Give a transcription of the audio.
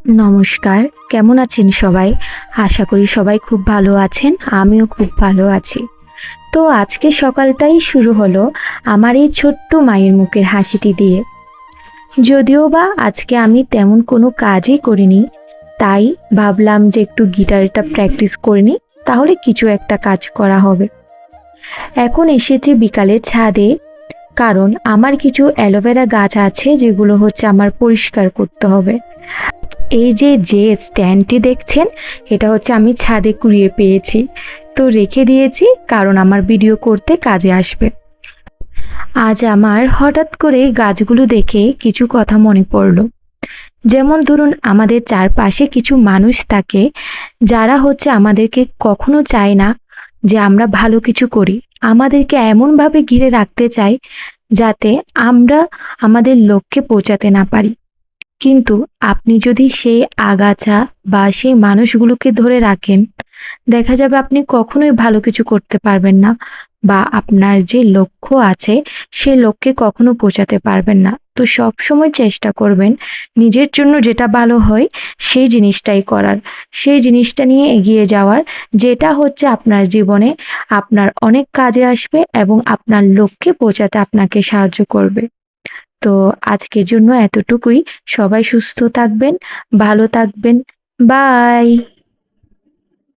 নমস্কার, কেমন আছেন সবাই? আশা করি সবাই খুব ভালো আছেন। আমিও খুব ভালো আছি। তো আজকে সকালটাই শুরু হলো আমার এই ছোট্ট মায়ের মুখের হাসিটি দিয়ে। যদিও বা আজকে আমি তেমন কোনো কাজই করিনি, তাই ভাবলাম যে একটু গিটারটা প্র্যাকটিস করে নিই, তাহলে কিছু একটা কাজ করা হবে। এখন এসেছি বিকালে ছাদে, কারণ আমার কিছু অ্যালোভেরা গাছ আছে যেগুলো হচ্ছে আমার পরিষ্কার করতে হবে। এই যে স্ট্যান্ডটি দেখছেন, এটা হচ্ছে আমি ছাদে কুড়িয়ে পেয়েছি, তো রেখে দিয়েছি কারণ আমার ভিডিও করতে কাজে আসবে। আজ আমার হঠাৎ করে গাছগুলো দেখে কিছু কথা মনে পড়লো। যেমন ধরুন, আমাদের চারপাশে কিছু মানুষ থাকে যারা হচ্ছে আমাদেরকে কখনো চায় না যে আমরা ভালো কিছু করি। আমাদেরকে এমনভাবে ঘিরে রাখতে চায় যাতে আমরা আমাদের লক্ষ্যে পৌঁছাতে না পারি। কিন্তু আপনি যদি সেই আগাছা বা সেই মানুষগুলোকে ধরে রাখেন, দেখা যাবে আপনি কখনোই ভালো কিছু করতে পারবেন না, বা আপনার যে লক্ষ্য আছে সে লক্ষ্যে কখনো পৌঁছাতে পারবেন না। তো সবসময় চেষ্টা করবেন নিজের জন্য যেটা ভালো হয় সেই জিনিসটাই করার, সেই জিনিসটা নিয়ে এগিয়ে যাওয়ার, যেটা হচ্ছে আপনার জীবনে আপনার অনেক কাজে আসবে এবং আপনার লক্ষ্যে পৌঁছাতে আপনাকে সাহায্য করবে। তো আজকের জন্য এতটুকুই। সবাই সুস্থ থাকবেন, ভালো থাকবেন। বাই।